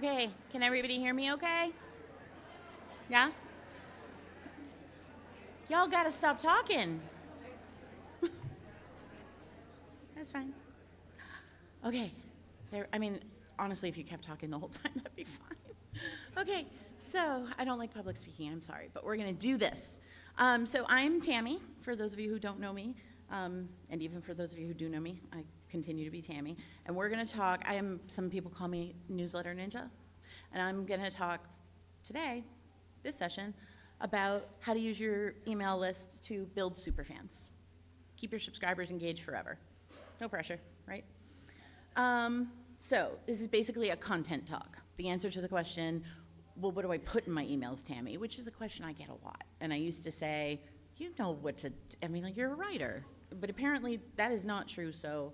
Okay, can everybody hear me okay? Yeah? Y'all gotta stop talking. That's fine. Okay. Honestly, if you kept talking the whole time, that'd be fine. Okay, so I don't like public speaking, I'm sorry, but we're gonna do this. So I'm Tammi, for those of you who don't know me, and even for those of you who do know me, I continue to be Tammi. And we're gonna talk, some people call me Newsletter Ninja, and I'm gonna talk today, this session, about how to use your email list to build superfans. Keep your subscribers engaged forever. No pressure, right? So this is basically a content talk. The answer to the question, well, what do I put in my emails, Tammi? Which is a question I get a lot. And I used to say, you know what to, you're a writer. But apparently that is not true, so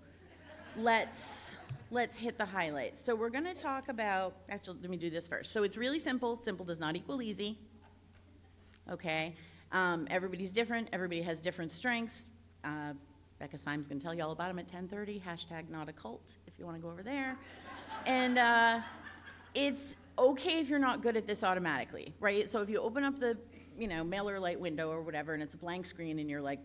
let's hit the highlights. So we're gonna talk about, actually, let me do this first. So it's really simple. Simple does not equal easy, okay? Everybody's different. Everybody has different strengths. Becca Syme's gonna tell you all about them at 10:30, #NotACult, if you wanna go over there. And it's okay if you're not good at this automatically, right? So if you open up the, MailerLite window or whatever, and it's a blank screen and you're like,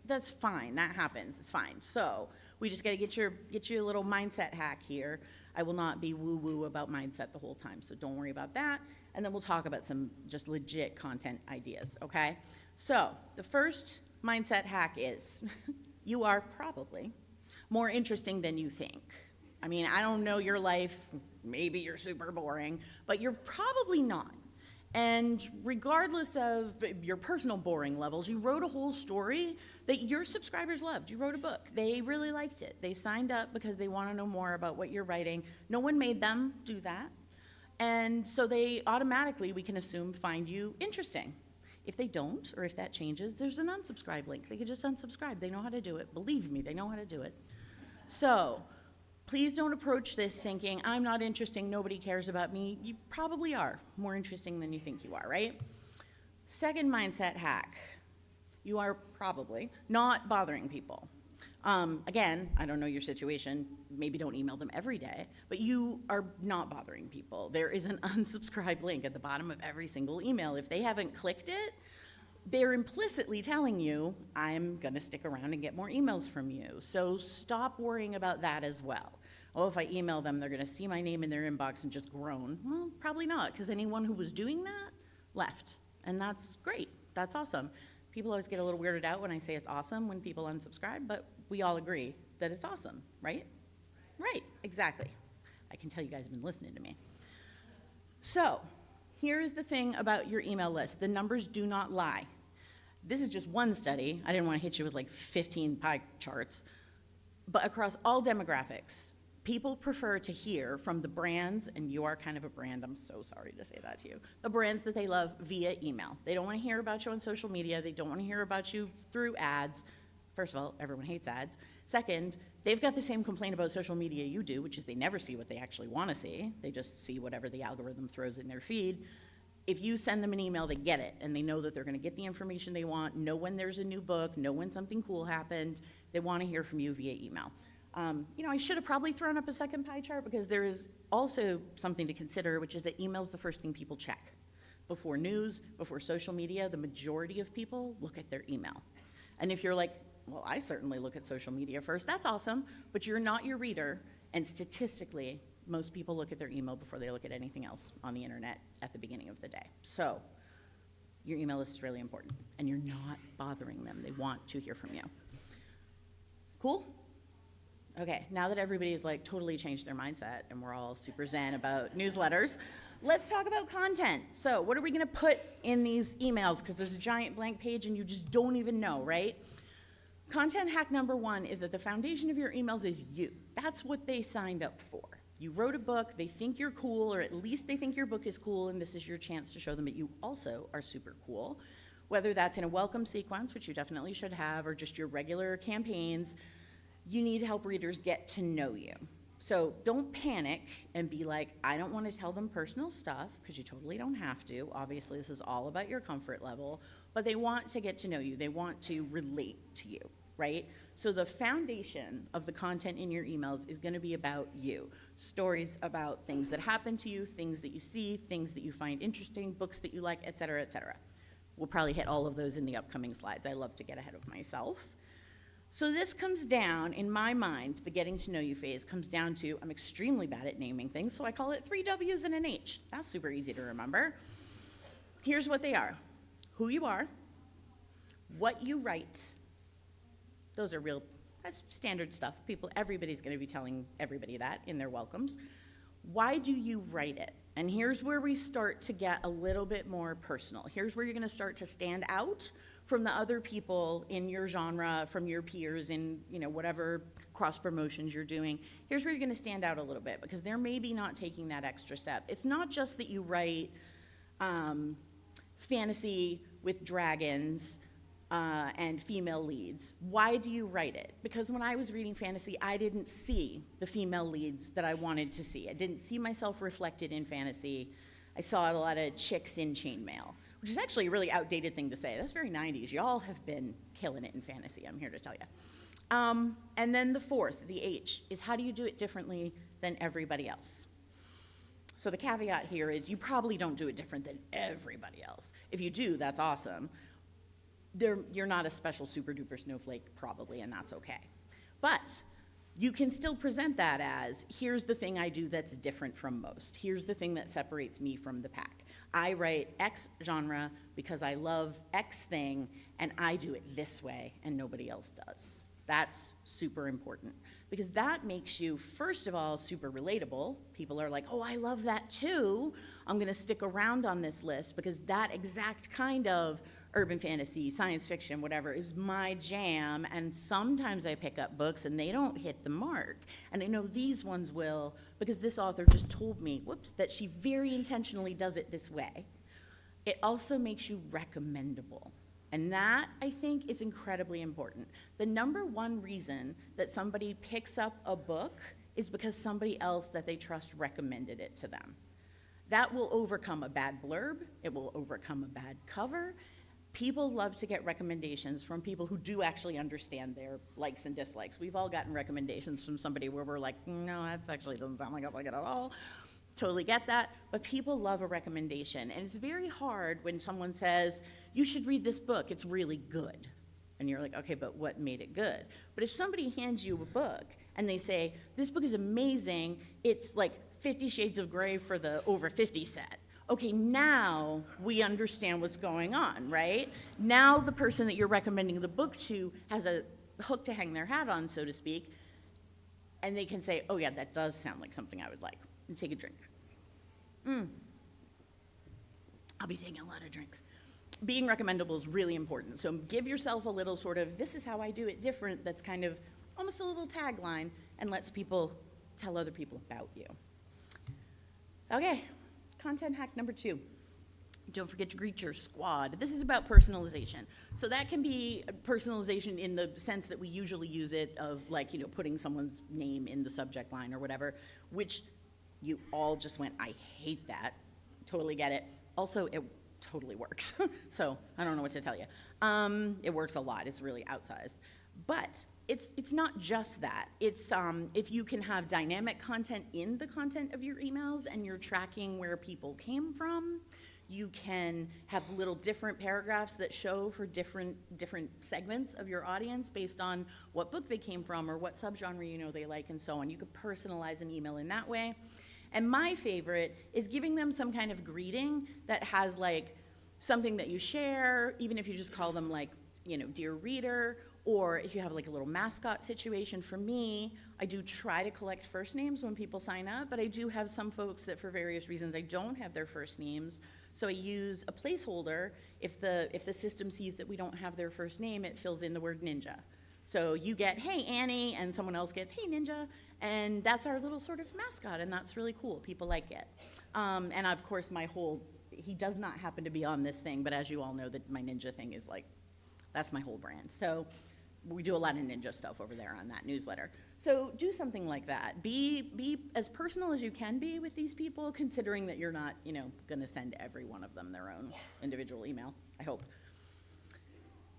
that's fine, that happens, it's fine. So we just gotta get you a little mindset hack here. I will not be woo-woo about mindset the whole time, so don't worry about that. And then we'll talk about some just legit content ideas, okay? So the first mindset hack is you are probably more interesting than you think. I don't know your life, maybe you're super boring, but you're probably not. And regardless of your personal boring levels, you wrote a whole story that your subscribers loved. You wrote a book. They really liked it. They signed up because they want to know more about what you're writing. No one made them do that. And so they automatically, we can assume, find you interesting. If they don't, or if that changes, there's an unsubscribe link. They can just unsubscribe. They know how to do it. Believe me, they know how to do it. So please don't approach this thinking, I'm not interesting, nobody cares about me. You probably are more interesting than you think you are, right? Second mindset hack, you are probably not bothering people. Again, I don't know your situation, maybe don't email them every day, but you are not bothering people. There is an unsubscribe link at the bottom of every single email. If they haven't clicked it, they're implicitly telling you, I'm gonna stick around and get more emails from you. So stop worrying about that as well. Oh, if I email them, they're gonna see my name in their inbox and just groan. Well, probably not, because anyone who was doing that left. And that's great, that's awesome. People always get a little weirded out when I say it's awesome when people unsubscribe, but we all agree that it's awesome, right? Right, exactly. I can tell you guys have been listening to me. So, here's the thing about your email list. The numbers do not lie. This is just one study. I didn't want to hit you with like 15 pie charts. But across all demographics, people prefer to hear from the brands, and you are kind of a brand, I'm so sorry to say that to you, the brands that they love via email. They don't want to hear about you on social media. They don't want to hear about you through ads. First of all, everyone hates ads. Second, they've got the same complaint about social media you do, which is they never see what they actually want to see. They just see whatever the algorithm throws in their feed. If you send them an email, they get it, and they know that they're going to get the information they want, know when there's a new book, know when something cool happened. They want to hear from you via email. I should have probably thrown up a second pie chart because there is also something to consider, which is that email's the first thing people check. Before news, before social media, the majority of people look at their email. And if you're like, well, I certainly look at social media first, that's awesome, but you're not your reader, and statistically, most people look at their email before they look at anything else on the internet at the beginning of the day. So your email list is really important, and you're not bothering them. They want to hear from you. Cool? Okay, now that everybody's like totally changed their mindset and we're all super zen about newsletters, let's talk about content. So what are we gonna put in these emails? Because there's a giant blank page and you just don't even know, right? Content hack number one is that the foundation of your emails is you. That's what they signed up for. You wrote a book, they think you're cool, or at least they think your book is cool, and this is your chance to show them that you also are super cool. Whether that's in a welcome sequence, which you definitely should have, or just your regular campaigns, you need to help readers get to know you. So don't panic and be like, I don't want to tell them personal stuff, because you totally don't have to. Obviously, this is all about your comfort level, but they want to get to know you. They want to relate to you, right? So the foundation of the content in your emails is gonna be about you. Stories about things that happen to you, things that you see, things that you find interesting, books that you like, et cetera, et cetera. We'll probably hit all of those in the upcoming slides. I love to get ahead of myself. So this comes down, in my mind, the getting to know you phase comes down to, I'm extremely bad at naming things, so I call it 3 W's and an H. That's super easy to remember. Here's what they are: who you are, what you write. Those are that's standard stuff. Everybody's gonna be telling everybody that in their welcomes. Why do you write it? And here's where we start to get a little bit more personal. Here's where you're gonna start to stand out from the other people in your genre, from your peers in whatever cross promotions you're doing. Here's where you're gonna stand out a little bit, because they're maybe not taking that extra step. It's not just that you write fantasy with dragons and female leads. Why do you write it? Because when I was reading fantasy, I didn't see the female leads that I wanted to see. I didn't see myself reflected in fantasy. I saw a lot of chicks in chainmail, which is actually a really outdated thing to say. That's very 90s. Y'all have been killing it in fantasy, I'm here to tell you. And then the fourth, the H, is how do you do it differently than everybody else? So the caveat here is you probably don't do it different than everybody else. If you do, that's awesome. You're not a special super duper snowflake probably, and that's okay. But you can still present that as, here's the thing I do that's different from most. Here's the thing that separates me from the pack. I write X genre because I love X thing, and I do it this way, and nobody else does. That's super important, because that makes you, first of all, super relatable. People are like, oh, I love that too. I'm gonna stick around on this list because that exact kind of urban fantasy, science fiction, whatever, is my jam, and sometimes I pick up books and they don't hit the mark. And I know these ones will, because this author just told me, whoops, that she very intentionally does it this way. It also makes you recommendable. And that, I think, is incredibly important. The number one reason that somebody picks up a book is because somebody else that they trust recommended it to them. That will overcome a bad blurb. It will overcome a bad cover. People love to get recommendations from people who do actually understand their likes and dislikes. We've all gotten recommendations from somebody where we're like, no, that actually doesn't sound like I like it at all. Totally get that, but people love a recommendation. And it's very hard when someone says, you should read this book, it's really good. And you're like, okay, but what made it good? But if somebody hands you a book and they say, this book is amazing, it's like 50 Shades of Grey for the over 50 set. Okay, now we understand what's going on, right? Now the person that you're recommending the book to has a hook to hang their hat on, so to speak, and they can say, oh yeah, that does sound like something I would like, and take a drink. I'll be taking a lot of drinks. Being recommendable is really important, so give yourself a little sort of, this is how I do it different, that's kind of almost a little tagline, and lets people tell other people about you. Okay. Content hack number 2. Don't forget to greet your squad. This is about personalization. So that can be personalization in the sense that we usually use it of, like, putting someone's name in the subject line or whatever, which you all just went, I hate that. Totally get it. Also, it totally works. So I don't know what to tell you. It works a lot. It's really outsized. But it's not just that. It's if you can have dynamic content in the content of your emails and you're tracking where people came from, you can have little different paragraphs that show for different segments of your audience based on what book they came from or what subgenre they like and so on. You could personalize an email in that way. And my favorite is giving them some kind of greeting that has like something that you share, even if you just call them like, dear reader, or if you have like a little mascot situation. For me, I do try to collect first names when people sign up, but I do have some folks that for various reasons I don't have their first names. So I use a placeholder. If the system sees that we don't have their first name, it fills in the word ninja. So you get, hey, Annie, and someone else gets, hey, Ninja, and that's our little sort of mascot, and that's really cool. People like it. And of course, he does not happen to be on this thing, but as you all know, my ninja thing is like, that's my whole brand. So we do a lot of ninja stuff over there on that newsletter. So do something like that. Be as personal as you can be with these people, considering that you're not, going to send every one of them their own individual email, I hope.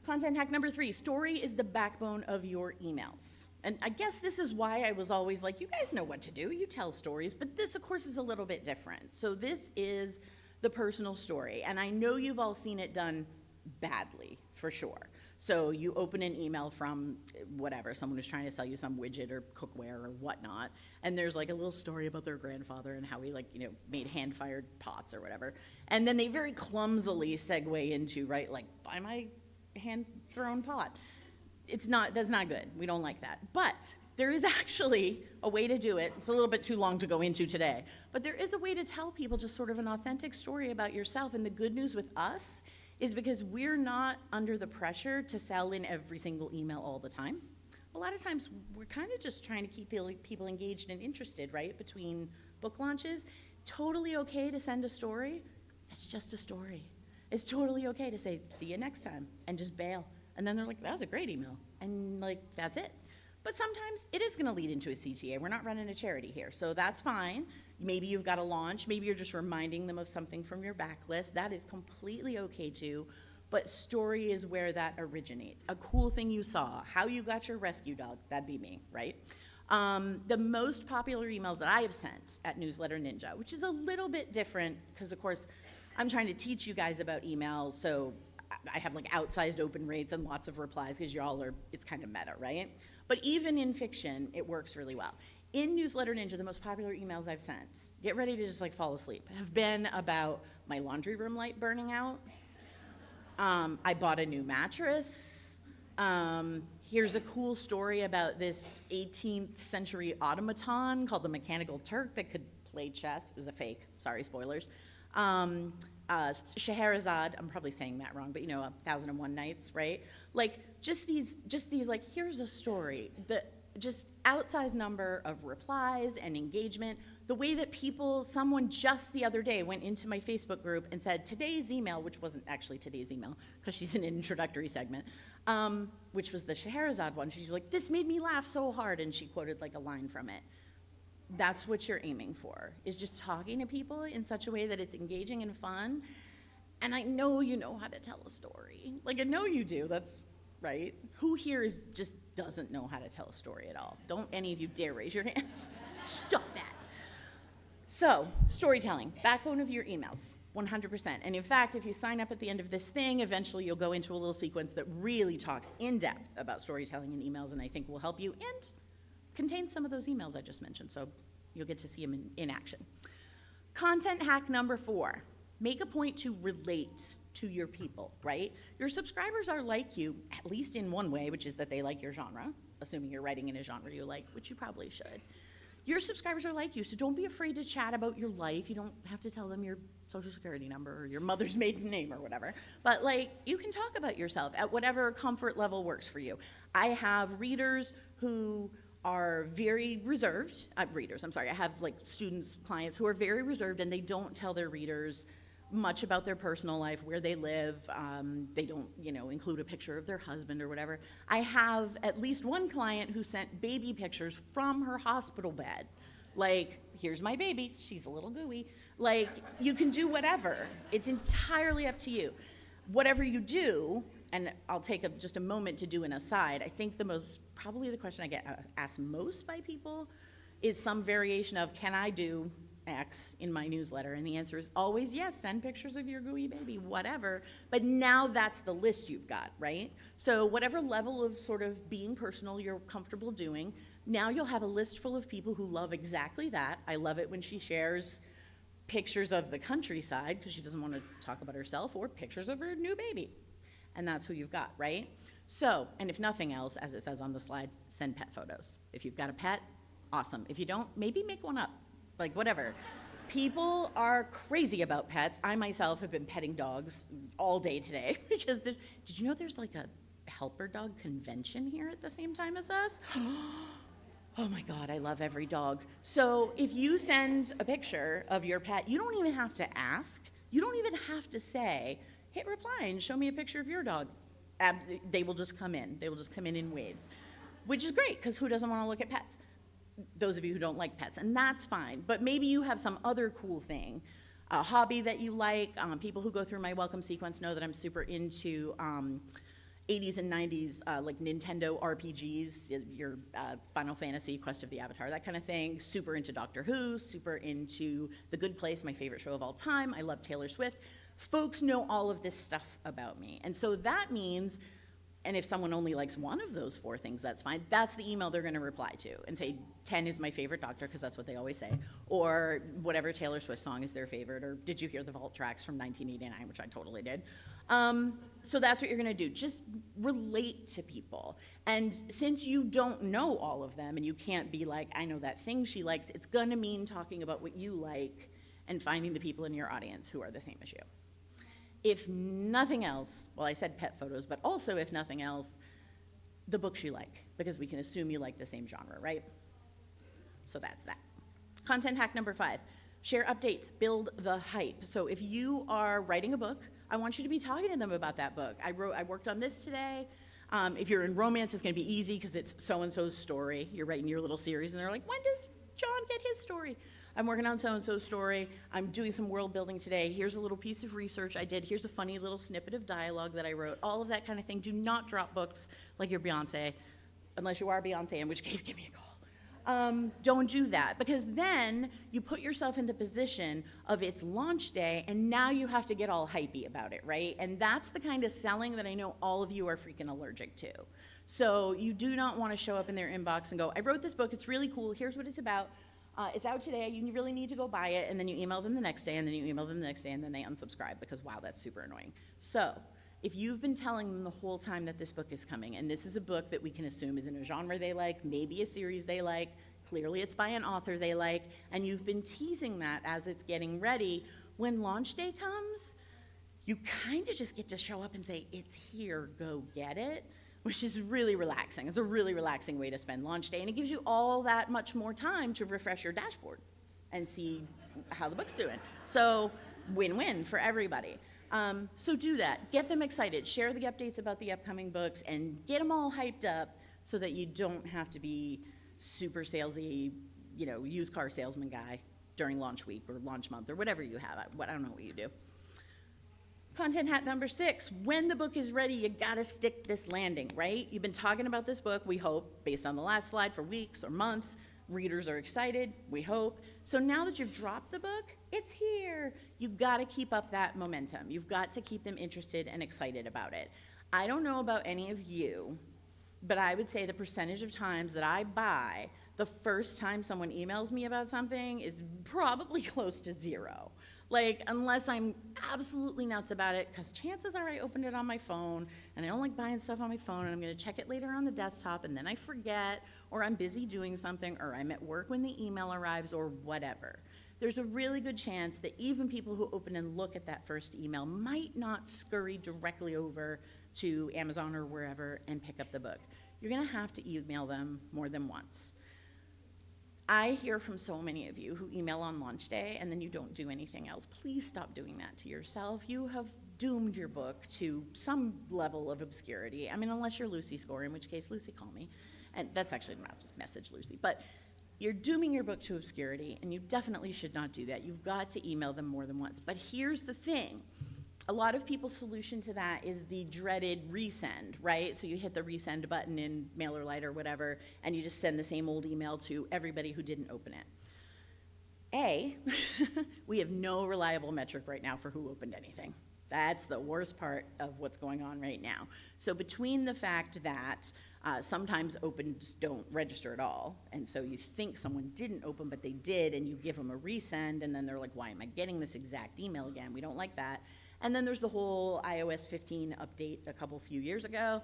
Content hack number 3, story is the backbone of your emails. And I guess this is why I was always like, you guys know what to do, you tell stories, but this, of course, is a little bit different. So this is the personal story, and I know you've all seen it done badly, for sure. So you open an email from whatever, someone who's trying to sell you some widget or cookware or whatnot, and there's like a little story about their grandfather and how he made hand-fired pots or whatever. And then they very clumsily segue into, right, like, buy my hand-thrown pot. That's not good. We don't like that. But there is actually a way to do it. It's a little bit too long to go into today. But there is a way to tell people just sort of an authentic story about yourself. And the good news with us is because we're not under the pressure to sell in every single email all the time. A lot of times we're kind of just trying to keep people engaged and interested, right, between book launches. Totally okay to send a story. It's just a story. It's totally okay to say, see you next time, and just bail. And then they're like, that was a great email. And that's it. But sometimes it is gonna lead into a CTA. We're not running a charity here, so that's fine. Maybe you've got a launch, maybe you're just reminding them of something from your backlist. That is completely okay too, but story is where that originates. A cool thing you saw, how you got your rescue dog, that'd be me, right? The most popular emails that I have sent at Newsletter Ninja, which is a little bit different, because of course, I'm trying to teach you guys about email, so I have outsized open rates and lots of replies, because it's kind of meta, right? But even in fiction, it works really well. In Newsletter Ninja, the most popular emails I've sent, get ready to just fall asleep, have been about my laundry room light burning out. I bought a new mattress. Here's a cool story about this 18th century automaton called the Mechanical Turk that could play chess. It was a fake, sorry, spoilers. Scheherazade, I'm probably saying that wrong, but 1001 Nights, right? Just these here's a story. The just outsized number of replies and engagement. The way that someone just the other day went into my Facebook group and said, today's email, which wasn't actually today's email, because she's in an introductory segment, which was the Scheherazade one. She's like, this made me laugh so hard, and she quoted a line from it. That's what you're aiming for, is just talking to people in such a way that it's engaging and fun. And I know you know how to tell a story. I know you do, that's right. Who here just doesn't know how to tell a story at all? Don't any of you dare raise your hands. Stop that. So, storytelling, backbone of your emails, 100%. And in fact, if you sign up at the end of this thing, eventually you'll go into a little sequence that really talks in depth about storytelling in emails, and I think will help you and contains some of those emails I just mentioned, so you'll get to see them in action. Content hack number 4, make a point to relate to your people, right? Your subscribers are like you, at least in one way, which is that they like your genre, assuming you're writing in a genre you like, which you probably should. Your subscribers are like you, so don't be afraid to chat about your life. You don't have to tell them your social security number or your mother's maiden name or whatever. But you can talk about yourself at whatever comfort level works for you. I have readers who are very reserved, I have students, clients who are very reserved, and they don't tell their readers much about their personal life, where they live. They don't, include a picture of their husband or whatever. I have at least one client who sent baby pictures from her hospital bed. Here's my baby, she's a little gooey. You can do whatever. It's entirely up to you. Whatever you do, and I'll take just a moment to do an aside, I think probably the question I get asked most by people is some variation of, can I do X in my newsletter? And the answer is always yes, send pictures of your gooey baby, whatever. But now that's the list you've got, right? So whatever level of sort of being personal you're comfortable doing, now you'll have a list full of people who love exactly that. I love it when she shares pictures of the countryside because she doesn't want to talk about herself, or pictures of her new baby. And that's who you've got, right? So, and if nothing else, as it says on the slide, send pet photos. If you've got a pet, awesome. If you don't, maybe make one up, whatever. People are crazy about pets. I myself have been petting dogs all day today because did you know there's a helper dog convention here at the same time as us? Oh my God, I love every dog. So if you send a picture of your pet, you don't even have to ask. You don't even have to say, hit reply and show me a picture of your dog. They will just come in. They will just come in waves, which is great because who doesn't want to look at pets? Those of you who don't like pets, and that's fine. But maybe you have some other cool thing, a hobby that you like. People who go through my welcome sequence know that I'm super into 80s and 90s, like Nintendo RPGs, your Final Fantasy, Quest of the Avatar, that kind of thing. Super into Doctor Who, super into The Good Place, my favorite show of all time. I love Taylor Swift. Folks know all of this stuff about me. And so that means, and if someone only likes one of those 4 things, that's fine. That's the email they're gonna reply to and say, 10 is my favorite Doctor, because that's what they always say, or whatever Taylor Swift song is their favorite, or did you hear the Vault tracks from 1989, which I totally did. So that's what you're gonna do. Just relate to people. And since you don't know all of them and you can't be like, I know that thing she likes, it's gonna mean talking about what you like and finding the people in your audience who are the same as you. If nothing else, well, I said pet photos, but also if nothing else, the books you like, because we can assume you like the same genre, right? So that's that. Content hack number 5, share updates, build the hype. So if you are writing a book, I want you to be talking to them about that book. I worked on this today. If you're in romance, it's gonna be easy because it's so-and-so's story. You're writing your little series and they're like, when does John get his story? I'm working on so-and-so's story. I'm doing some world building today. Here's a little piece of research I did. Here's a funny little snippet of dialogue that I wrote. All of that kind of thing. Do not drop books like you're Beyonce, unless you are Beyonce, in which case give me a call. Don't do that, because then you put yourself in the position of it's launch day and now you have to get all hypey about it, right? And that's the kind of selling that I know all of you are freaking allergic to. So you do not want to show up in their inbox and go, I wrote this book, it's really cool, here's what it's about. It's out today, you really need to go buy it, and then you email them the next day, and then you email them the next day, and then they unsubscribe because, wow, that's super annoying. So if you've been telling them the whole time that this book is coming, and this is a book that we can assume is in a genre they like, maybe a series they like, clearly it's by an author they like, and you've been teasing that as it's getting ready, when launch day comes, you kind of just get to show up and say, it's here, go get it, which is really relaxing. It's a really relaxing way to spend launch day, and it gives you all that much more time to refresh your dashboard and see how the book's doing. So win-win for everybody. So do that. Get them excited. Share the updates about the upcoming books and get them all hyped up so that you don't have to be super salesy, used car salesman guy during launch week or launch month or whatever you have. I don't know what you do. Content hack number 6, when the book is ready, you gotta stick this landing, right? You've been talking about this book, we hope, based on the last slide, for weeks or months. Readers are excited, we hope. So now that you've dropped the book, it's here. You've gotta keep up that momentum. You've got to keep them interested and excited about it. I don't know about any of you, but I would say the percentage of times that I buy the first time someone emails me about something is probably close to 0. Like, unless I'm absolutely nuts about it, because chances are I opened it on my phone, and I don't like buying stuff on my phone, and I'm gonna check it later on the desktop, and then I forget, or I'm busy doing something, or I'm at work when the email arrives, or whatever. There's a really good chance that even people who open and look at that first email might not scurry directly over to Amazon or wherever and pick up the book. You're gonna have to email them more than once. I hear from so many of you who email on launch day and then you don't do anything else. Please stop doing that to yourself. You have doomed your book to some level of obscurity. I mean, unless you're Lucy Score, in which case, Lucy, call me. And that's actually not just message Lucy. But you're dooming your book to obscurity, and you definitely should not do that. You've got to email them more than once. But here's the thing. A lot of people's solution to that is the dreaded resend, right? So you hit the resend button in MailerLite or whatever, and you just send the same old email to everybody who didn't open it. We have no reliable metric right now for who opened anything. That's the worst part of what's going on right now. So between the fact that sometimes opens don't register at all, and so you think someone didn't open, but they did, and you give them a resend, and then they're like, why am I getting this exact email again? We don't like that. And then there's the whole iOS 15 update a few years ago,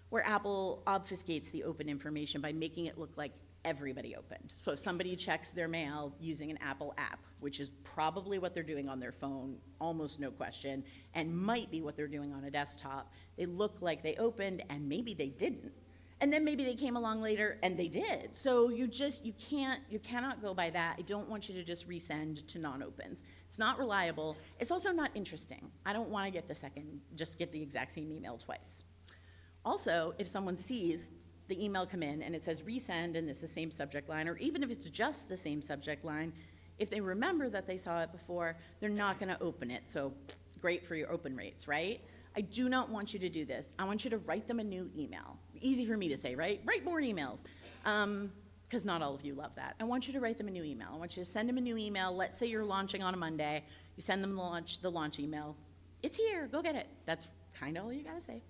where Apple obfuscates the open information by making it look like everybody opened. So if somebody checks their mail using an Apple app, which is probably what they're doing on their phone, almost no question, and might be what they're doing on a desktop, they look like they opened, and maybe they didn't. And then maybe they came along later and they did. So you cannot go by that. I don't want you to just resend to non-opens. It's not reliable. It's also not interesting. I don't want to get the exact same email twice. Also, if someone sees the email come in and it says resend and it's the same subject line, or even if it's just the same subject line, if they remember that they saw it before, they're not going to open it. So great for your open rates, right? I do not want you to do this. I want you to write them a new email. Easy for me to say, right? Write more emails. Because not all of you love that. I want you to write them a new email. I want you to send them a new email. Let's say you're launching on a Monday. You send them the launch email. It's here. Go get it. That's kind of all you got to say.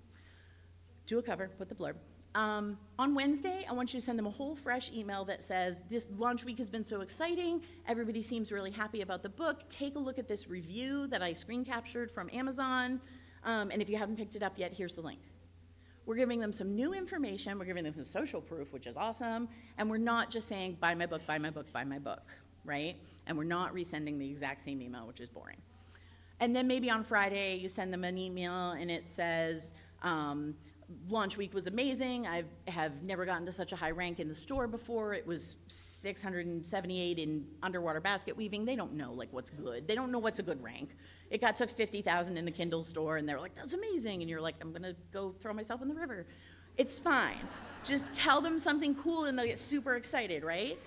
Do a cover. Put the blurb. On Wednesday, I want you to send them a whole fresh email that says, this launch week has been so exciting. Everybody seems really happy about the book. Take a look at this review that I screen captured from Amazon. And if you haven't picked it up yet, here's the link. We're giving them some new information. We're giving them some social proof, which is awesome. And we're not just saying, buy my book, buy my book, buy my book, right? And we're not resending the exact same email, which is boring. And then maybe on Friday, you send them an email and it says, launch week was amazing. I have never gotten to such a high rank in the store before. It was 678 in underwater basket weaving. They don't know like what's good. They don't know what's a good rank. It got to 50,000 in the Kindle store and they're like, that's amazing. And you're like, I'm gonna go throw myself in the river. It's fine. Just tell them something cool and they'll get super excited, right?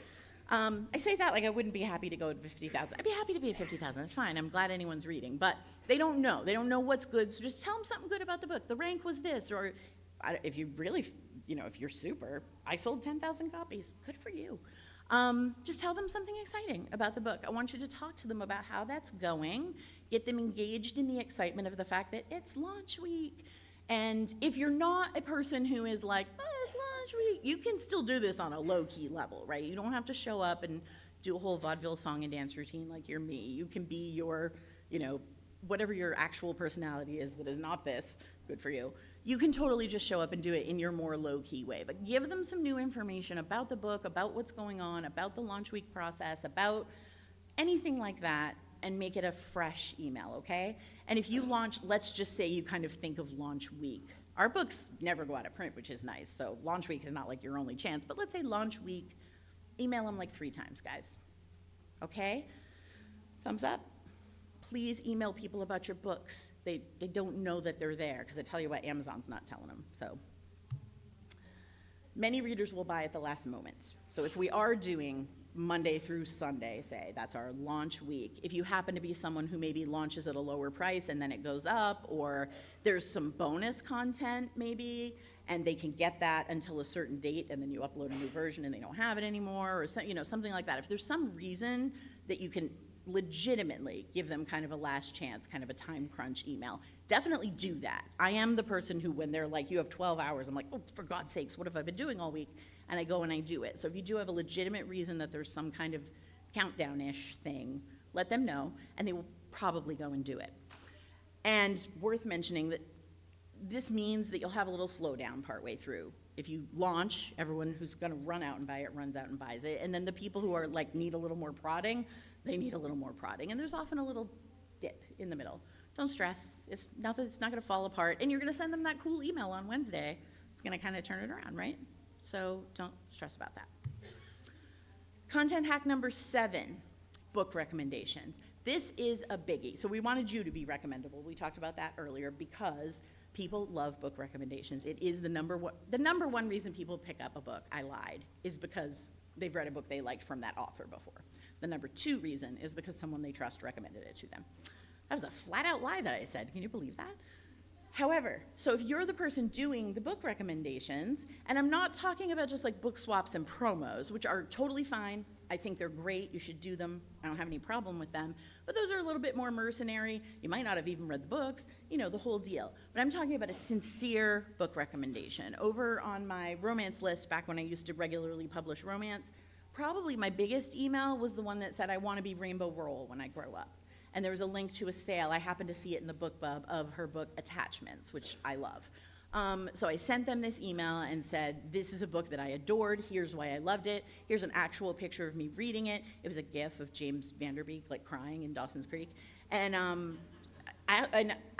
I say that like I wouldn't be happy to go at 50,000. I'd be happy to be at 50,000. It's fine. I'm glad anyone's reading. But they don't know. They don't know what's good. So just tell them something good about the book. The rank was this. Or if you really, if you're super, I sold 10,000 copies. Good for you. Just tell them something exciting about the book. I want you to talk to them about how that's going. Get them engaged in the excitement of the fact that it's launch week. And if you're not a person who is like, oh, it's launch week, you can still do this on a low-key level, right? You don't have to show up and do a whole vaudeville song and dance routine like you're me. You can be your, whatever your actual personality is that is not this, good for you. You can totally just show up and do it in your more low-key way. But give them some new information about the book, about what's going on, about the launch week process, about anything like that, and make it a fresh email, okay? And if you launch, let's just say you kind of think of launch week. Our books never go out of print, which is nice, so launch week is not like your only chance, but let's say launch week, email them like 3 times, guys, okay? Thumbs up. Please email people about your books. They don't know that they're there, because I tell you what, Amazon's not telling them, so. Many readers will buy at the last moment. So if we are doing Monday through Sunday, say, that's our launch week. If you happen to be someone who maybe launches at a lower price and then it goes up, or there's some bonus content maybe, and they can get that until a certain date, and then you upload a new version and they don't have it anymore, or something like that. If there's some reason that you can legitimately give them kind of a last chance, kind of a time crunch email, definitely do that. I am the person who, when they're like, you have 12 hours, I'm like, oh, for God's sakes, what have I been doing all week? And I go and I do it. So if you do have a legitimate reason that there's some kind of countdown-ish thing, let them know, and they will probably go and do it. And worth mentioning that this means that you'll have a little slowdown partway through. If you launch, everyone who's gonna run out and buy it runs out and buys it, and then the people who are like need a little more prodding, they need a little more prodding, and there's often a little dip in the middle. Don't stress, it's not gonna fall apart, and you're gonna send them that cool email on Wednesday. It's gonna kind of turn it around, right? So don't stress about that. Content hack number 7, book recommendations. This is a biggie. So we wanted you to be recommendable. We talked about that earlier because people love book recommendations. It is the number one reason people pick up a book, I lied, is because they've read a book they liked from that author before. The number 2 reason is because someone they trust recommended it to them. That was a flat out lie that I said. Can you believe that? However, so if you're the person doing the book recommendations, and I'm not talking about just like book swaps and promos, which are totally fine. I think they're great. You should do them. I don't have any problem with them. But those are a little bit more mercenary. You might not have even read the books, the whole deal. But I'm talking about a sincere book recommendation. Over on my romance list, back when I used to regularly publish romance, probably my biggest email was the one that said, I want to be Rainbow Rowell when I grow up. And there was a link to a sale. I happened to see it in the BookBub of her book Attachments, which I love. So I sent them this email and said, this is a book that I adored. Here's why I loved it. Here's an actual picture of me reading it. It was a gif of James Vanderbeek like crying in Dawson's Creek. And I'm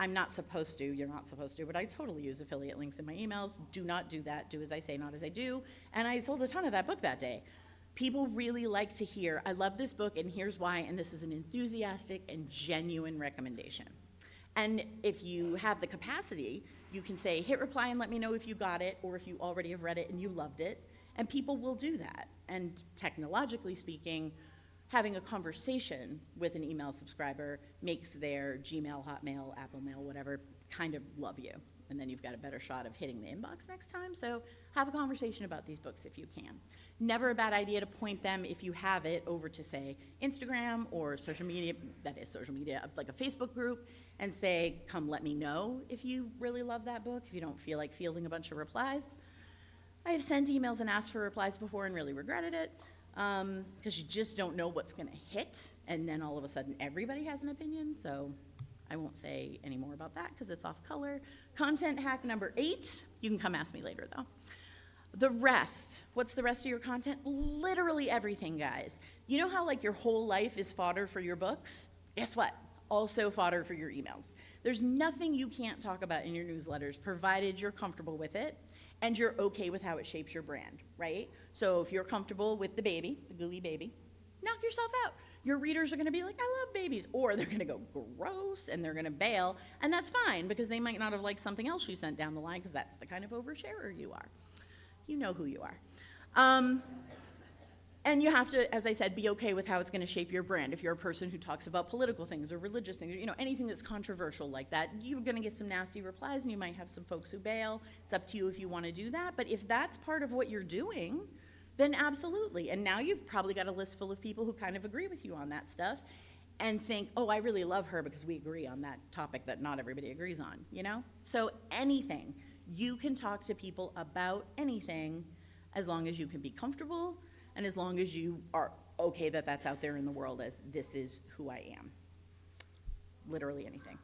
not supposed to, you're not supposed to, but I totally use affiliate links in my emails. Do not do that. Do as I say, not as I do. And I sold a ton of that book that day. People really like to hear, I love this book and here's why, and this is an enthusiastic and genuine recommendation. And if you have the capacity, you can say, hit reply and let me know if you got it or if you already have read it and you loved it, and people will do that. And technologically speaking, having a conversation with an email subscriber makes their Gmail, Hotmail, Apple Mail, whatever, kind of love you. And then you've got a better shot of hitting the inbox next time. So have a conversation about these books if you can. Never a bad idea to point them, if you have it, over to, say, Instagram or social media, that is social media, like a Facebook group, and say, come let me know if you really love that book, if you don't feel like fielding a bunch of replies. I have sent emails and asked for replies before and really regretted it, because you just don't know what's gonna hit, and then all of a sudden everybody has an opinion, so I won't say any more about that because it's off color. Content hack number 8, you can come ask me later though. The rest, what's the rest of your content? Literally everything, guys. You know how like your whole life is fodder for your books? Guess what? Also fodder for your emails. There's nothing you can't talk about in your newsletters provided you're comfortable with it and you're okay with how it shapes your brand, right? So if you're comfortable with the baby, the gooey baby, knock yourself out. Your readers are gonna be like, I love babies, or they're gonna go gross and they're gonna bail, and that's fine because they might not have liked something else you sent down the line because that's the kind of oversharer you are. You know who you are. And you have to, as I said, be okay with how it's gonna shape your brand. If you're a person who talks about political things or religious things, anything that's controversial like that, you're gonna get some nasty replies and you might have some folks who bail. It's up to you if you wanna do that, but if that's part of what you're doing, then absolutely. And now you've probably got a list full of people who kind of agree with you on that stuff and think, oh, I really love her because we agree on that topic that not everybody agrees on, So anything. You can talk to people about anything as long as you can be comfortable and as long as you are okay that that's out there in the world as this is who I am. Literally anything.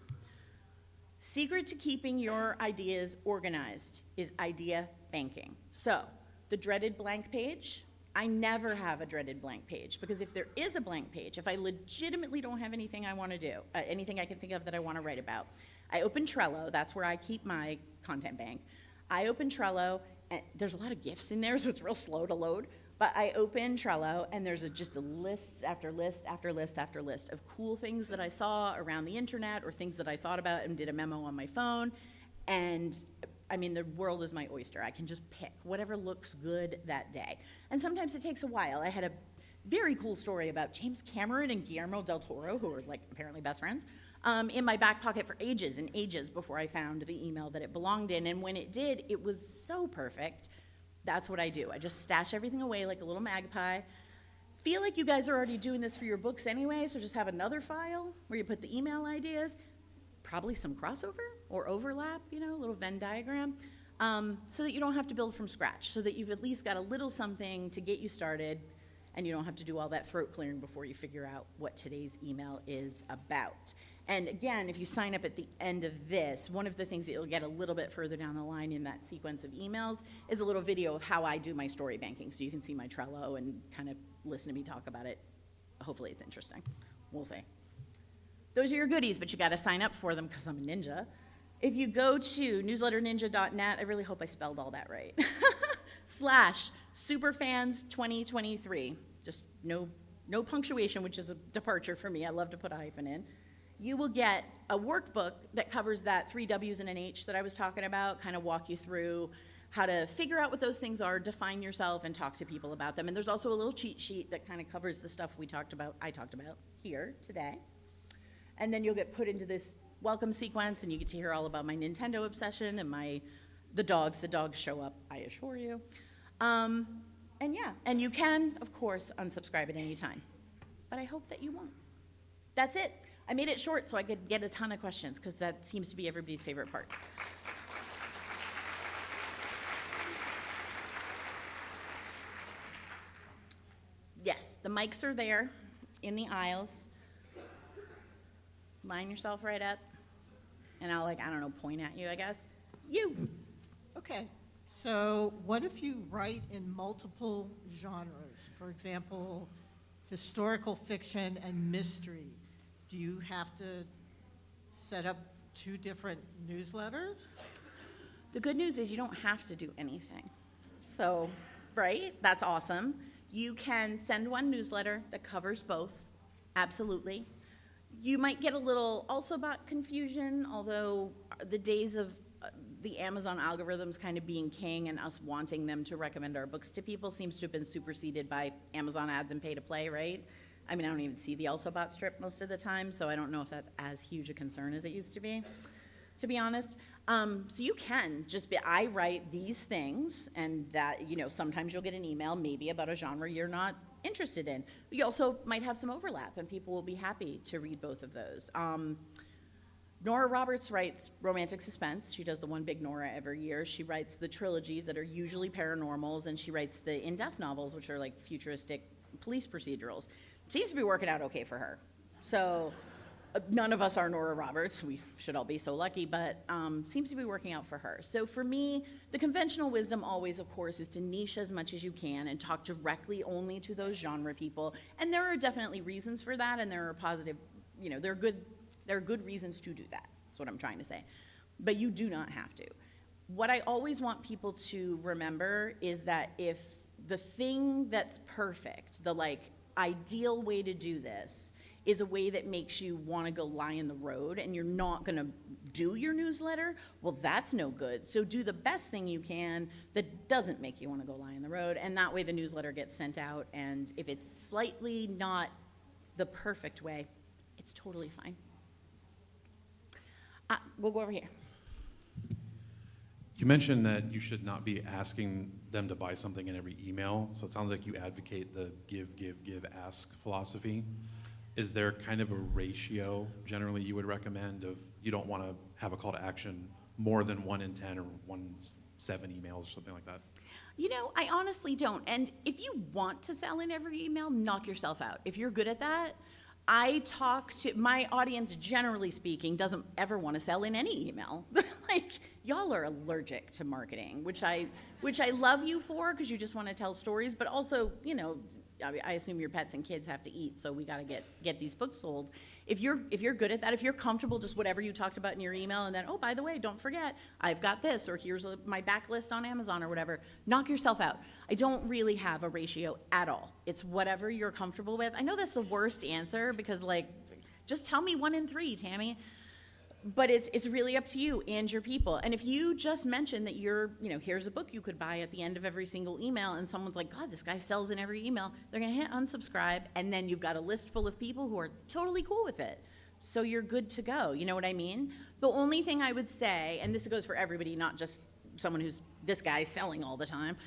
Secret to keeping your ideas organized is idea banking. So, the dreaded blank page, I never have a dreaded blank page because if there is a blank page, if I legitimately don't have anything I want to do, anything I can think of that I want to write about, I open Trello, that's where I keep my content bank. I open Trello, and there's a lot of GIFs in there, so it's real slow to load, but I open Trello, and there's just a list after list after list after list of cool things that I saw around the internet or things that I thought about and did a memo on my phone, and I mean, the world is my oyster. I can just pick whatever looks good that day. And sometimes it takes a while. I had a very cool story about James Cameron and Guillermo del Toro, who are like apparently best friends, in my back pocket for ages and ages before I found the email that it belonged in. And when it did, it was so perfect. That's what I do. I just stash everything away like a little magpie. Feel like you guys are already doing this for your books anyway, so just have another file where you put the email ideas, probably some crossover or overlap, a little Venn diagram, so that you don't have to build from scratch, so that you've at least got a little something to get you started and you don't have to do all that throat clearing before you figure out what today's email is about. And again, if you sign up at the end of this, one of the things that you'll get a little bit further down the line in that sequence of emails is a little video of how I do my story banking, so you can see my Trello and kind of listen to me talk about it. Hopefully it's interesting. We'll see. Those are your goodies, but you gotta sign up for them because I'm a ninja. If you go to newsletterninja.net, I really hope I spelled all that right, /superfans2023, just no punctuation, which is a departure for me. I love to put a hyphen in. You will get a workbook that covers that 3 W's and an H that I was talking about, kind of walk you through how to figure out what those things are, define yourself, and talk to people about them. And there's also a little cheat sheet that kind of covers the stuff I talked about here today. And then you'll get put into this welcome sequence, and you get to hear all about my Nintendo obsession and the dogs. The dogs show up, I assure you. And you can, of course, unsubscribe at any time. But I hope that you won't. That's it. I made it short so I could get a ton of questions, because that seems to be everybody's favorite part. Yes, the mics are there in the aisles. Line yourself right up, and I'll, point at you, I guess. You. Okay, so what if you write in multiple genres? For example, historical fiction and mystery. Do you have to set up 2 different newsletters? The good news is you don't have to do anything. So, right, that's awesome. You can send one newsletter that covers both, absolutely. You might get a little also about confusion, although the days of the Amazon algorithms kind of being king and us wanting them to recommend our books to people seems to have been superseded by Amazon ads and pay to play, right? I mean, I don't even see the Also Bot strip most of the time, so I don't know if that's as huge a concern as it used to be honest. So you can just be, I write these things, and that, you know, sometimes you'll get an email maybe about a genre you're not interested in. You also might have some overlap, and people will be happy to read both of those. Nora Roberts writes romantic suspense. She does the One Big Nora every year. She writes the trilogies that are usually paranormals, and she writes the in-depth novels, which are like futuristic police procedurals. Seems to be working out okay for her. So none of us are Nora Roberts. We should all be so lucky, but seems to be working out for her. So for me, the conventional wisdom always, of course, is to niche as much as you can and talk directly only to those genre people. And there are definitely reasons for that, and there are positive, you know, there are good reasons to do that. That's what I'm trying to say. But you do not have to. What I always want people to remember is that if the thing that's perfect, the like ideal way to do this, is a way that makes you want to go lie in the road and you're not going to do your newsletter, well, that's no good. So do the best thing you can that doesn't make you want to go lie in the road, and that way the newsletter gets sent out, and if it's slightly not the perfect way, it's totally fine. We'll go over here. You mentioned that you should not be asking them to buy something in every email, so it sounds like you advocate the give, ask philosophy. Is there kind of a ratio generally you would recommend of you don't want to have a call to action more than 1 in 10 or 1 in 7 emails or something like that? You know, I honestly don't. And if you want to sell in every email, knock yourself out. If you're good at that, I talk to my audience, generally speaking, doesn't ever want to sell in any email. Like, y'all are allergic to marketing, which I love you for, because you just want to tell stories, but also, you know, I assume your pets and kids have to eat, so we got to get these books sold. If you're good at that, if you're comfortable just whatever you talked about in your email, and then, oh, by the way, don't forget, I've got this, or here's my backlist on Amazon or whatever, knock yourself out. I don't really have a ratio at all. It's whatever you're comfortable with. I know that's the worst answer, because, like, just tell me 1 in 3, Tammy. But it's really up to you and your people. And if you just mention that here's a book you could buy at the end of every single email, and someone's like, God, this guy sells in every email, they're gonna hit unsubscribe, and then you've got a list full of people who are totally cool with it. So you're good to go, you know what I mean? The only thing I would say, and this goes for everybody, not just someone who's this guy selling all the time,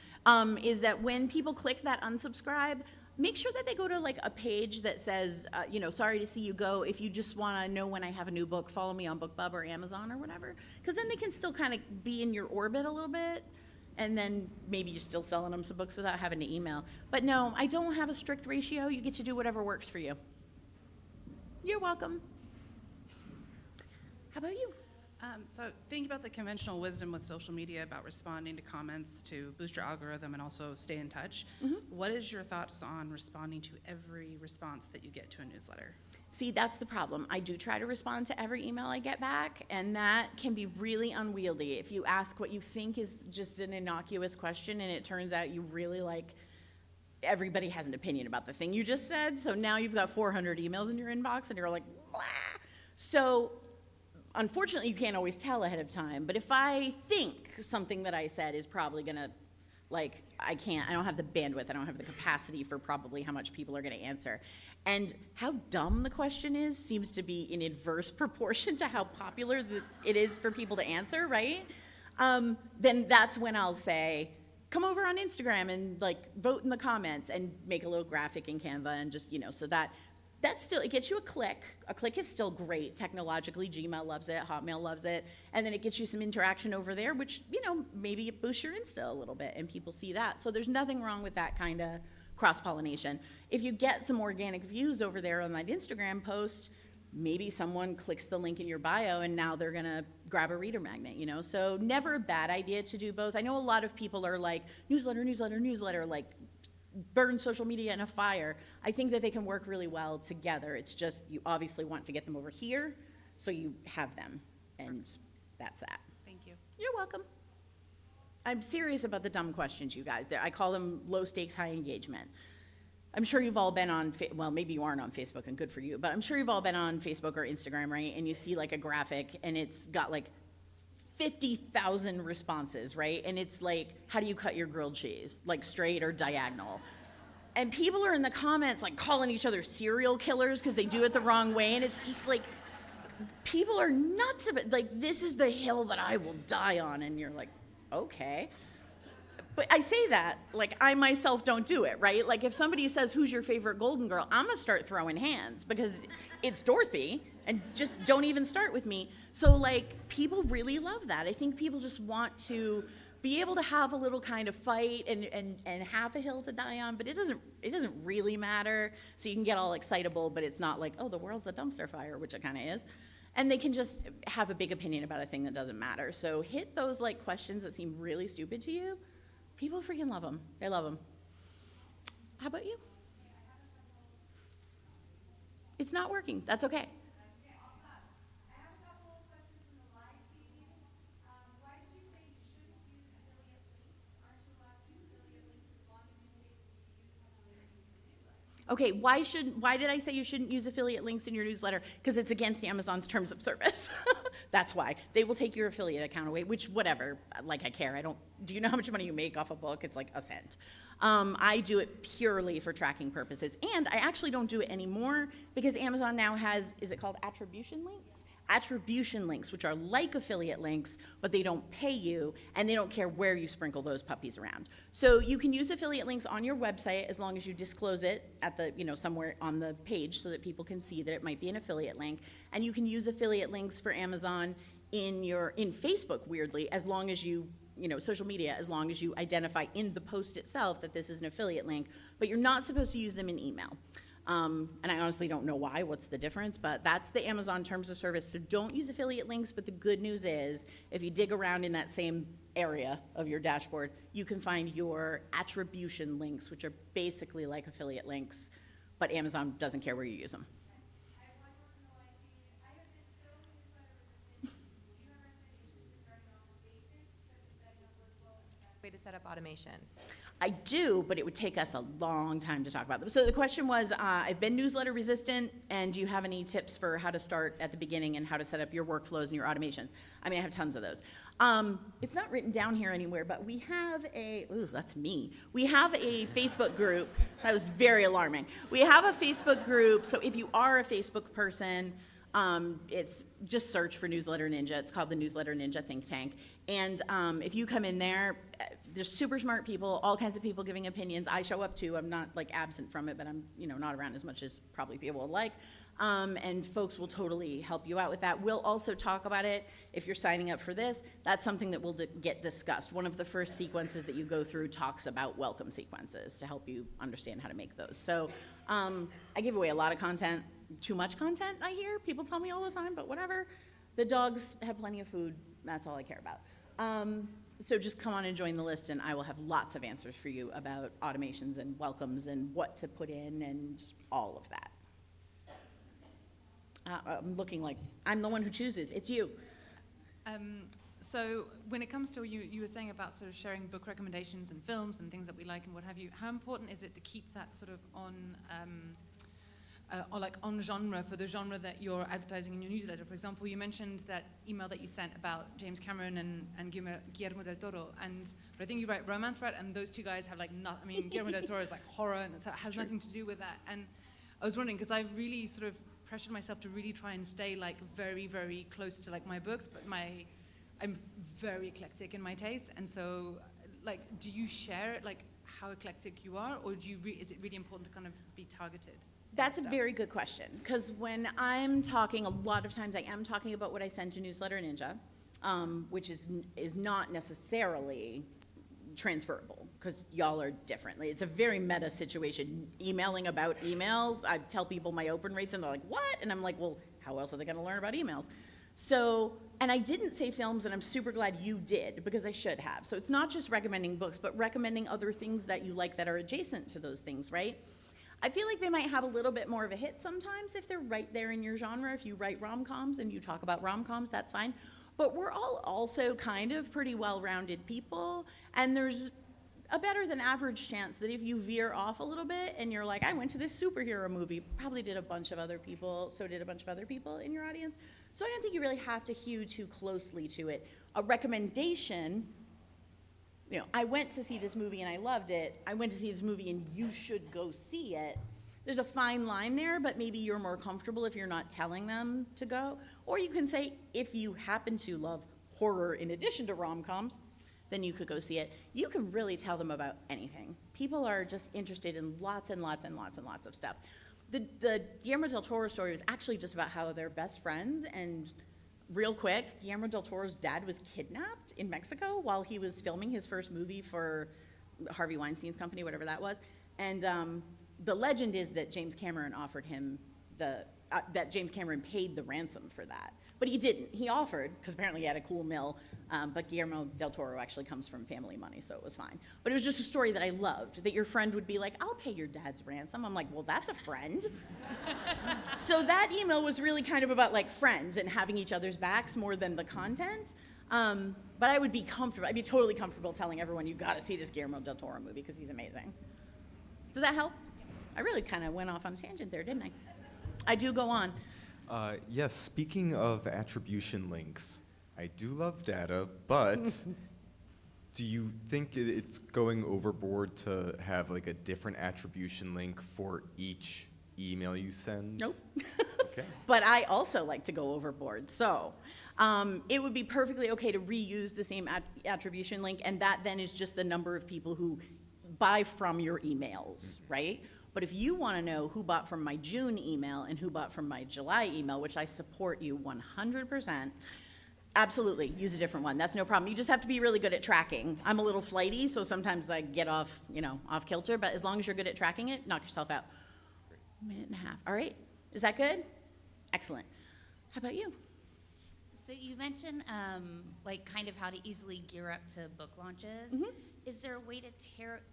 is that when people click that unsubscribe, make sure that they go to like a page that says, sorry to see you go. If you just want to know when I have a new book, follow me on BookBub or Amazon or whatever. Because then they can still kind of be in your orbit a little bit. And then maybe you're still selling them some books without having to email. But no, I don't have a strict ratio. You get to do whatever works for you. You're welcome. How about you? So think about the conventional wisdom with social media about responding to comments to boost your algorithm and also stay in touch. Mm-hmm. What is your thoughts on responding to every response that you get to a newsletter? See, that's the problem. I do try to respond to every email I get back, and that can be really unwieldy. If you ask what you think is just an innocuous question, and it turns out you really everybody has an opinion about the thing you just said, so now you've got 400 emails in your inbox, and you're like, blah. So unfortunately, you can't always tell ahead of time, but if I think something that I said is probably gonna, I don't have the bandwidth, I don't have the capacity for probably how much people are gonna answer. And how dumb the question is seems to be in inverse proportion to how popular it is for people to answer, right? Then that's when I'll say, come over on Instagram and vote in the comments and make a little graphic in Canva and just, so that's still, it gets you a click. A click is still great technologically. Gmail loves it, Hotmail loves it. And then it gets you some interaction over there, which, maybe it boosts your Insta a little bit and people see that. So there's nothing wrong with that kind of cross-pollination. If you get some organic views over there on that Instagram post, maybe someone clicks the link in your bio and now they're gonna grab a reader magnet, So never a bad idea to do both. I know a lot of people are like, newsletter, burn social media in a fire. I think that they can work really well together. It's just you obviously want to get them over here so you have them, and that's that. Thank you. You're welcome. I'm serious about the dumb questions, you guys. I call them low stakes, high engagement. I'm sure you've all been on, well, maybe you aren't on Facebook, and good for you, but I'm sure you've all been on Facebook or Instagram, right? And you see a graphic, and it's got 50,000 responses, right? And it's how do you cut your grilled cheese? Straight or diagonal? And people are in the comments like calling each other serial killers because they do it the wrong way, and it's just like, people are nuts about, like, this is the hill that I will die on, and you're like, okay. But I say that, like, I myself don't do it, right? Like, if somebody says, who's your favorite Golden Girl, I'm gonna start throwing hands because it's Dorothy, and just don't even start with me. So, like, people really love that. I think people just want to be able to have a little kind of fight and have a hill to die on, but it doesn't really matter. So you can get all excitable, but it's not like, oh, the world's a dumpster fire, which it kind of is. And they can just have a big opinion about a thing that doesn't matter. So hit those like questions that seem really stupid to you. People freaking love them. They love them. How about you? It's not working. That's okay. Okay, why did I say you shouldn't use affiliate links in your newsletter? Because it's against Amazon's terms of service. That's why. They will take your affiliate account away, which, whatever, like, I care. Do you know how much money you make off a book? It's like a cent. I do it purely for tracking purposes. And I actually don't do it anymore because Amazon now has, is it called attribution links? Attribution links, which are like affiliate links, but they don't pay you, and they don't care where you sprinkle those puppies around. So you can use affiliate links on your website as long as you disclose it at the, somewhere on the page so that people can see that it might be an affiliate link. And you can use affiliate links for Amazon in Facebook, weirdly, as long as you, social media, as long as you identify in the post itself that this is an affiliate link, but you're not supposed to use them in email. And I honestly don't know why, what's the difference, but that's the Amazon terms of service. So don't use affiliate links, but the good news is, if you dig around in that same area of your dashboard, you can find your attribution links, which are basically like affiliate links, but Amazon doesn't care where you use them. Way to set up automation. I do, but it would take us a long time to talk about them. So the question was, I've been newsletter resistant, and do you have any tips for how to start at the beginning and how to set up your workflows and your automations? I mean, I have tons of those. It's not written down here anywhere, but we have that's me. We have a Facebook group. That was very alarming. We have a Facebook group, so if you are a Facebook person, it's just search for Newsletter Ninja. It's called the Newsletter Ninja Think Tank. And if you come in there, there's super smart people, all kinds of people giving opinions. I show up too. I'm not like absent from it, but I'm not around as much as probably people would like. And folks will totally help you out with that. We'll also talk about it if you're signing up for this. That's something that will get discussed. One of the first sequences that you go through talks about welcome sequences to help you understand how to make those. So I give away a lot of content. Too much content, I hear. People tell me all the time, but whatever. The dogs have plenty of food. That's all I care about. So just come on and join the list, and I will have lots of answers for you about automations and welcomes and what to put in and all of that. I'm looking like I'm the one who chooses. It's you. So when it comes to, you were saying about sort of sharing book recommendations and films and things that we like and what have you, how important is it to keep that sort of on genre for the genre that you're advertising in your newsletter? For example, you mentioned that email that you sent about James Cameron and Guillermo del Toro, but I think you write romance, right? And those two guys have Guillermo del Toro is like horror, and it has nothing to do with that. And I was wondering, because I really sort of pressured myself to really try and stay like very, very close to like my books, but I'm very eclectic in my taste, and so like, do you share like how eclectic you are, or is it really important to kind of be targeted? That's a very good question, because when I'm talking, a lot of times I am talking about what I send to Newsletter Ninja, which is not necessarily transferable, because y'all are different. It's a very meta situation. Emailing about email, I tell people my open rates, and they're like, what? And I'm like, well, how else are they going to learn about emails? So, and I didn't say films, and I'm super glad you did, because I should have. So it's not just recommending books, but recommending other things that you like that are adjacent to those things, right? I feel like they might have a little bit more of a hit sometimes if they're right there in your genre. If you write rom-coms and you talk about rom-coms, that's fine. But we're all also kind of pretty well-rounded people, and there's a better than average chance that if you veer off a little bit and you're like, I went to this superhero movie, probably did a bunch of other people, so did a bunch of other people in your audience. So I don't think you really have to hew too closely to it. A recommendation you know, I went to see this movie and I loved it. I went to see this movie and you should go see it. There's a fine line there, but maybe you're more comfortable if you're not telling them to go. Or you can say, if you happen to love horror in addition to rom-coms, then you could go see it. You can really tell them about anything. People are just interested in lots and lots and lots and lots of stuff. The Guillermo del Toro story was actually just about how they're best friends, and real quick, Guillermo del Toro's dad was kidnapped in Mexico while he was filming his first movie for Harvey Weinstein's company, whatever that was. And the legend is that James Cameron offered him that James Cameron paid the ransom for that. But he didn't. He offered, because apparently he had a cool mill, but Guillermo del Toro actually comes from family money, so it was fine. But it was just a story that I loved, that your friend would be like, I'll pay your dad's ransom. I'm like, well, that's a friend. So that email was really kind of about like friends and having each other's backs more than the content. But I would be comfortable, I'd be totally comfortable telling everyone, you gotta see this Guillermo del Toro movie because he's amazing. Does that help? I really kind of went off on a tangent there, didn't I? I do go on. Yes, speaking of attribution links, I do love data, but do you think it's going overboard to have like a different attribution link for each email you send? Nope. Okay. But I also like to go overboard. So it would be perfectly okay to reuse the same attribution link, and that then is just the number of people who buy from your emails, right? But if you want to know who bought from my June email and who bought from my July email, which I support you 100%, absolutely, use a different one. That's no problem. You just have to be really good at tracking. I'm a little flighty, so sometimes I get off, off kilter, but as long as you're good at tracking it, knock yourself out. A minute and a half. All right, is that good? Excellent. How about you? So you mentioned like kind of how to easily gear up to book launches. Mhm. Is there a way to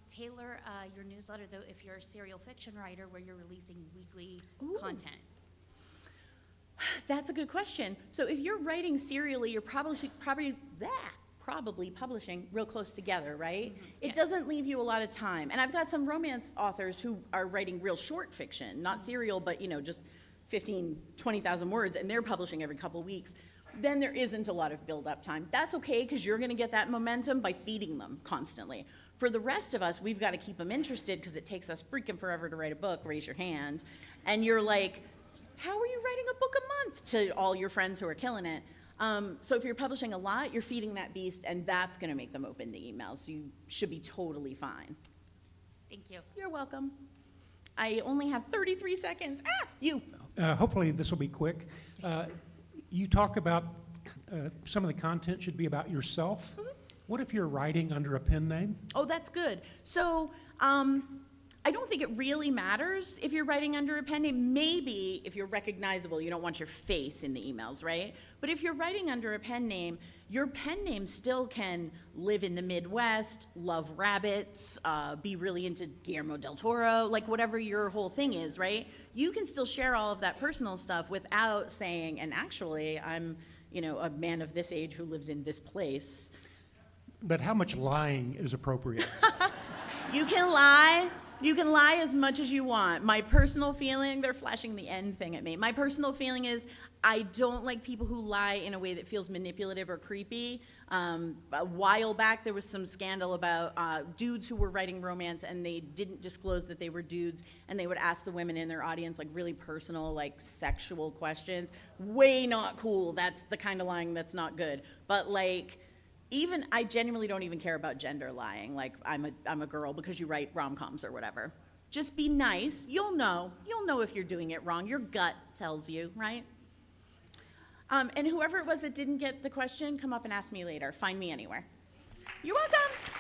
tailor your newsletter, though, if you're a serial fiction writer where you're releasing weekly Ooh. content? That's a good question. So if you're writing serially, you're probably publishing real close together, right? Mm-hmm. It Yeah. doesn't leave you a lot of time. And I've got some romance authors who are writing real short fiction, not serial, but just 15, 20,000 words, and they're publishing every couple weeks. Then there isn't a lot of build-up time. That's okay, because you're gonna get that momentum by feeding them constantly. For the rest of us, we've gotta keep them interested, because it takes us freaking forever to write a book, raise your hand. And you're like, how are you writing a book a month, to all your friends who are killing it? So if you're publishing a lot, you're feeding that beast, and that's gonna make them open the emails. So you should be totally fine. Thank you. You're welcome. I only have 33 seconds. You. Hopefully this will be quick. You talk about some of the content should be about yourself. Mm-hmm. What if you're writing under a pen name? Oh, that's good. So I don't think it really matters if you're writing under a pen name. Maybe if you're recognizable, you don't want your face in the emails, right? But if you're writing under a pen name, your pen name still can live in the Midwest, love rabbits, be really into Guillermo del Toro, like whatever your whole thing is, right? You can still share all of that personal stuff without saying, and actually, I'm, a man of this age who lives in this place. But how much lying is appropriate? You can lie. You can lie as much as you want. My personal feeling, they're flashing the end thing at me. My personal feeling is I don't like people who lie in a way that feels manipulative or creepy. A while back, there was some scandal about dudes who were writing romance and they didn't disclose that they were dudes, and they would ask the women in their audience like really personal, like sexual questions. Way not cool. That's the kind of lying that's not good. But like, even, I genuinely don't even care about gender lying. Like, I'm a girl because you write rom-coms or whatever. Just be nice. You'll know if you're doing it wrong. Your gut tells you, right? And whoever it was that didn't get the question, come up and ask me later. Find me anywhere. You're welcome.